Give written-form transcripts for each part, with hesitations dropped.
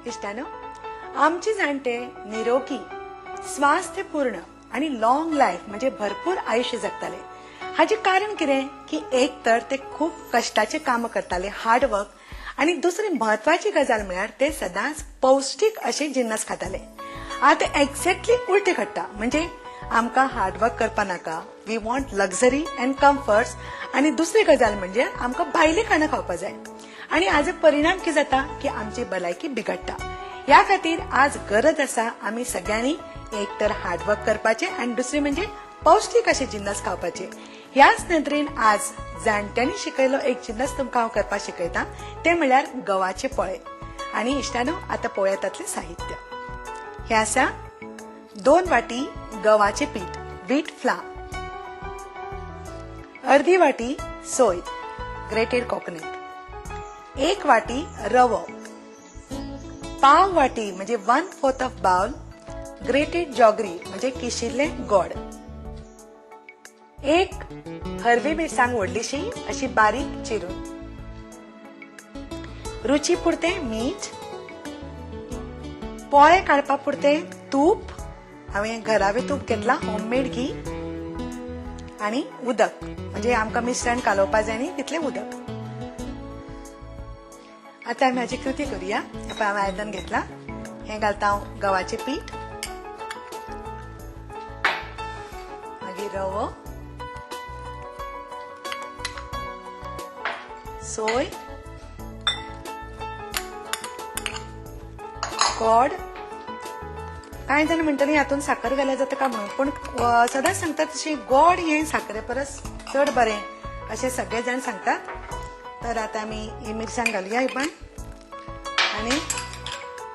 इश्टानो, आमचे जाणटे निरोगी, स्वास्थ्यपूर्ण आणि लॉंग लाईफ म्हणजे भरपूर आयुष्य जगताले. हाचे कारण कितें की एक तर ते खूप कष्टाचे काम करताले, हार्ड वर्क, आणि दुसरी महत्वाची गजाल म्हळ्यार ते सदांच पौष्टिक असे जिन्नस खाताले. आता एक्झॅक्टली उलटे घडटा, म्हणजे आमकां हार्डवर्क करपा नाका, we want luxury and comforts, आणि दुसरी गजाल म्हणजे आमकां भायली खाणां खावपा जाय. आणि हाजो परिणाम कितें जाता की आमची भलायकी बिगडटा. ह्या खातीर आज गरज आसा आमी सगळ्यांनी एक तर हार्डवर्क करपाचे आणि दुसरे म्हणजे पौष्टिक असे जिन्नस खावपाचे. ह्याच नदरेन आज जाणट्यांनी शिकयलो एक जिन्नस तुमकां हांव करपाक शिकयता, ते म्हळ्यार गव्हाचे पोळे. आणि इश्टानो, आता पळोवया तातलें साहित्य. हे आसा 2 वाटी गव्हाचे पीठ, व्हीट फ्लावर, अर्धी वाटी सोय, ग्रेटेड कोकोनट, 1 वाटी रवो, पाव वाटी म्हणजे 1/4 ऑफ बाउल ग्रेटेड जॉगरी म्हणजे किशिल्ले गोड, 1 हरवी मिरसांग व्हडलीशी अशी बारीक चिरून, रुची पुरते मीठ, पोळे काडपा पुरते तूप, हांवें घरावे तूप घेतला, होममेड घी, आणि उदक म्हणजे आमकां मिश्रण कालोवपा जाय न्ही तितलें उदक. आता आमी हाची कृती करूया. हांवें आयदन घेतला, हें घालता हांव गव्हाचें पीठ, मागीर रवो, सोय, गोड. कांय जाण म्हणटली हातून साखर घाल्यार जाता काय म्हणून, पण सदांच सांगतात तशी गोड हे साखरे परस चड बरें अशें सगळे जाण सांगतात. तर आता आमी ही मिरसांग घालूया पण, आणि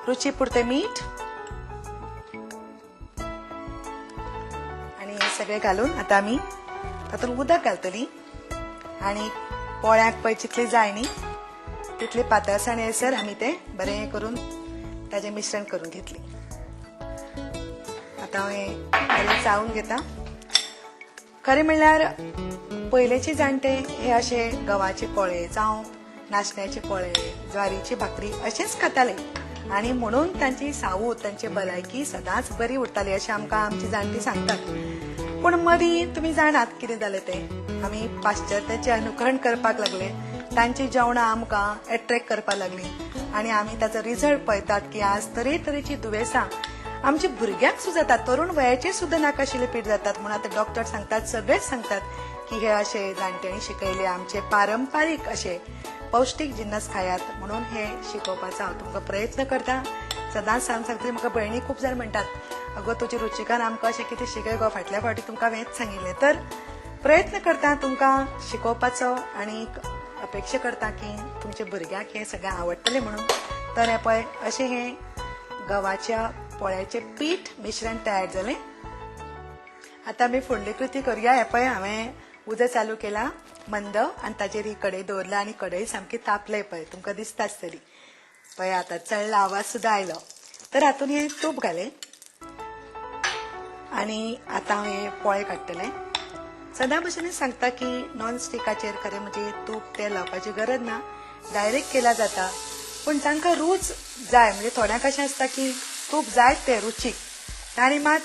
रुची पुरते मीठ, आणि हे सगळे घालून आता आमी तातूंत उदक घालतली. आणि पोळ्याक पळय जितली जाय न्ही तितली पातळसाण येयसर आमी ते बरें करून ताजें मिश्रण करून घेतली. आता हांव बरें चाळून घेता. खरें म्हणल्यार पयलेचे जाणटे हे अशे गव्हाचे पोळे जावं नाचण्याचे पोळे, ज्वारीची भाकरी अशेंच खाताले, आणि म्हणून तांची सावूत, तांची भलायकी सदांच बरी उरताली अशें आमकां आमची जाणटी सांगतात. पूण मदीं तुमी जाणात कितें जालें तें, आमी पाश्चात्याचें अनुकरण करपाक लागले, तांची जेवणां आमकां एट्रॅक्ट करपाक लागली, आणि आमी ताचो रिझल्ट पळयतात की आज तरेतरेची दुयेंसां आमच्या भुरग्यांक सुद्दां जातात, तरुण वयाचे सुद्दां नाकाशिल्ले पीठ जातात. म्हणून आता डॉक्टर सांगतात, सगळेच सांगतात की हे अशे जाणट्यांनी शिकयले आमचे पारंपारीक अशे पौष्टिक जिन्नस खायात. म्हणून हे शिकोवपाचो हांव तुमकां प्रयत्न करता. सदांच सांगता, म्हाका भयणी खूब जाण म्हणटात, अगो तुजी रुचिकान आमकां अशें कितें शिकय गो, फाटल्या फावटी तुमकां हेंच सांगिल्लें. तर प्रयत्न करता तुमकां शिकोवपाचो, आणि अपेक्षा करता की तुमच्या भुरग्यांक हे सगळें आवडटलें म्हणून. तर हे पळय अशें हे गव्हाच्या पोळ्याचे पीठ मिश्रण तयार जालें. आता आमी फुडली कृती करूया. हे पळय हांवें उदक चालू केला मंद, आणि ताचेर ही कढई दवरला, आणि कढई सामकी तापले पळय, तुमकां दिसताच तरी पळय. आता चडला आवाज सुद्दां आयलो. तर हातून हे तूप घालें, आणि आता हांव हे पोळे काडटलें. सदां भशेन सांगता की नॉन स्टिकाचेर खरें म्हणजे तूप तेल लावपाची गरज ना, डायरेक्ट केला जाता. पण जांकां रूच जाय, म्हणजे थोड्यांक अशें आसता की तूप जाय ते रुचीक, ताणी मात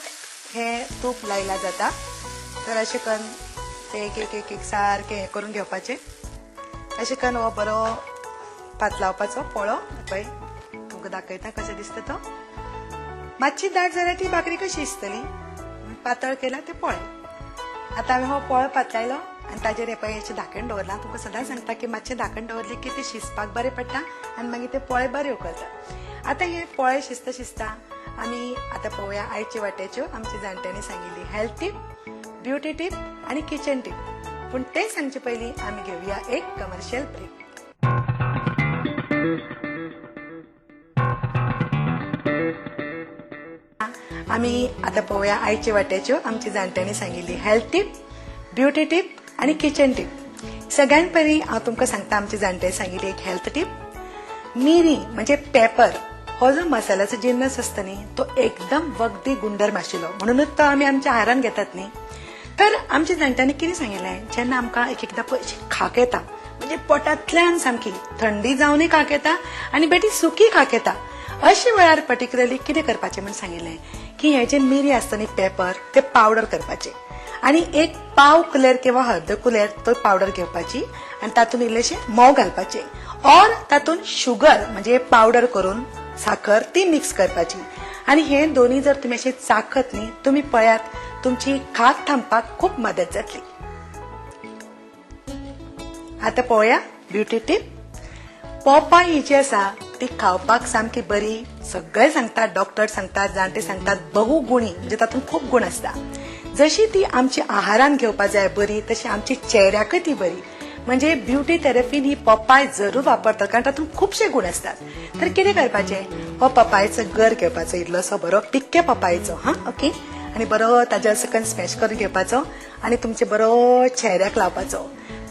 हे तूप लायला जाता. तर अशें करून ते एक सारकें हें करून घेवपाचें. अशें करून हो बरो पातलावपाचो पोळो. पळय तुमकां दाखयता कशें दिसता तो. मातशी दाट जाल्यार ती भाकरी कशी दिसतली, पातळ केला ते पोळे. आता हांवें हो पोळो पातलायलो, आणि ताजेर हे पळय हेचें धाकण दवरलां. तुमकां सदांच सांगता की मातशें धाकण दवरलें की ते शिजपाक बरें पडटा, आणि मागीर ते पोळे बरे उखलता. आता हे पोळे शिजता आमी आता पळोवया आयचे वाट्याच्यो आमच्या जाणट्यांनी सांगिल्ली हेल्थ टीप, ब्युटी टीप आणि किचन टीप. पूण ते सांगचे पयलीं आमी घेवया एक कमर्शियल ब्रेक. आमी आता पळोवया आयचे वाट्याच्यो आमच्या जाणट्यांनी सांगिल्ली हेल्थ टीप, ब्युटी टीप आणि किचन टीप. सगळ्यात पयलीं हांव तुमकां सांगता, आमच्या जाणट्यांनी सांगिल्ली एक हेल्थ टीप. मिरी म्हणजे पेपर हो जो मसाल्याचो जिन्नस असता न्ही तो एकदम वखदी गुणधर्म आशिल्लो, म्हणूनच तो आमी आमच्या आहारान घेतात न्ही. तर आमच्या जाणट्यांनी कितें सांगिल्लें, जेन्ना आमकां एकदां पयशी खाक येता, म्हणजे पोटांतल्यान सामकी थंडी जावनय खाक येता, आनी बेटी सुकी खाक येता, अशे वेळार पर्टिक्युलरली कितें करपाचें म्हणून सांगिल्लें की हे जे मिरी आसता न्ही पेपर ते पावडर करपाचे आणि एक पाव कुलेर किंवा अर्द कुलेर तो पावडर घेवपाची आणि तातूंत इल्लेशे मोव घालपाचे और तातूंत शुगर म्हणजे पावडर करून साखर ती मिक्स करपाची आणि हे दोन्ही जर तुम्ही अशें चाखत न्ही तुम्ही पळयात तुमची खाज थांबपाक खूप मदत जातली. आता पळोवया ब्युटी टीप. पोपाय ही जी आसा ती खावपाक सामकी बरी. सगळे सांगतात, डॉक्टर सांगतात, जाणटे सांगतात बहुगुणी म्हणजे तातूंत खूप गुण आसता. जशी ती आमची आहारान घेवपाक जाय बरी तशी आमची चेहऱ्याकय ती बरी. म्हणजे ब्युटी थेरपीन ही पपाय जरूर वापरतात कारण तातूंत खुबशे गुण आसतात. तर कितें करपाचें, हो पपायचो गर घेवपाचो इल्लोसो बरो पिक्के पपायचो ओके आणि बरो ताज्या सकन स्मॅश करून घेवपाचो आणि तुमचे बरो चेहऱ्याक लावपाचो.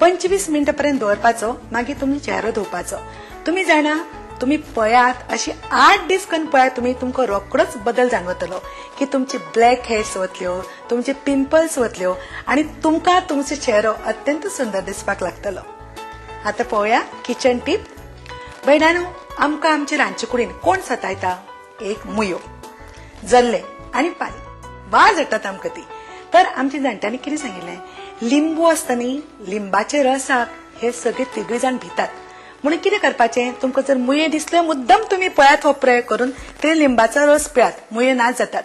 25 मिनटां पर्यंत दवरपाचो. मागीर तुमी चेहरो धुवपाचो. तुम्ही जाणा तुम्ही पळयात अशी 8 दीस करून पळयात तुम्ही तुमकां रोखडोच बदल जाणवतलो की तुमची ब्लॅक हेर्स वतल्यो, तुमचे पिंपल्स वतल्यो आणि तुमकां तुमचो चेहरो अत्यंत सुंदर दिसपाक लागतलो. आता पळोवया किचन टीप. भयणानो, आमकां आमचे रांदचे कुडीन कोण सतायता? एक मुयो, जल्ले आणि पाली. वाज येतात आमकां ती. तर आमच्या जाणट्यांनी कितें सांगिल्लें, लिंबू आसता न्ही, लिंबाचे रसाक हे सगळे तिगळे जाण भितात. म्हणून कितें करपाचें, तुमकां जर मुये दिसले मुद्दम तुम्ही पळयात हो प्रयोग करून ते लिंबाचो रस पियात, मुये नाच जातात.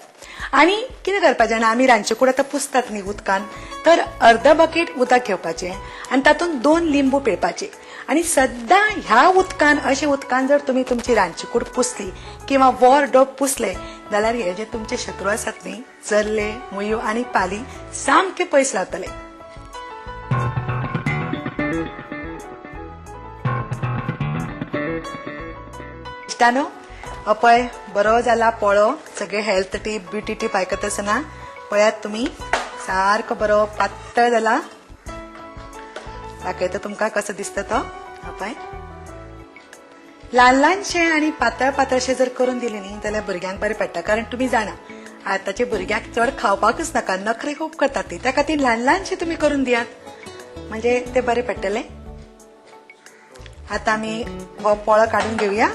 आणि कितें करपाचें जाणा, आमी रांदचे कूड आतां पुसतात न्ही उदकान, तर अर्द बकेट उदक घेवपाचें आणि तातूंत 2 लिंबू पिळपाचे आणि सद्दां ह्या उदकान अशें उदकान जर तुम्ही तुमची रांदची कूड पुसली किंवा वर डोब पुसले जाल्यार हे जे तुमचे शत्रू आसात न्ही, जल्ले, मुयो आणि पाली सामके पयस रावतले. इश्टानो, पळय बरो जाला पळो. सगळे हेल्थ टीप, ब्युटी टीप आयकत आसतना पळयात तुम्ही सारको बरो पातळ जाला. दाखयता तुमकां कसो दिसता तो. पळय ल्हान ल्हानशे आणि पातळ पातळशे जर करून दिले न्ही जाल्यार भुरग्यांक बरें पडटा. कारण तुम्ही जाणा आतांचे भुरग्यांक चड खावपाकूच नाका, नखरे खूब करतात ती. त्या खातीर ल्हान ल्हानशे तुम्ही करून दियात म्हणजे ते बरें पडटले. आता आमी हो पोळो काडून घेवया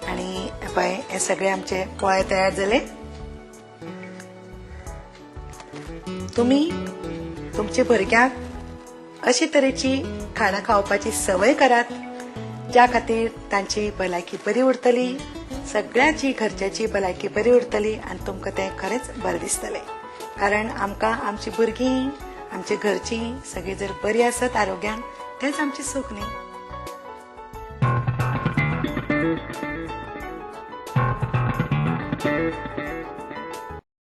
आणि पळय हे सगळे आमचे पोळे तयार जाले. तुम्ही तुमचे भुरग्यांक अशे तरेची खाणां खावपाची संवय करात ज्या खातीर तांची भलायकी बरी उरतली, सगळ्यांची घरच्याची भलायकी बरी उरतली आणि तुमकां तें खरेंच बरें दिसतलें. कारण आमकां आमची भुरगीं, आमची घरची सगळी जर बरी आसत आरोग्यान तेच आमचे सुख न्ही.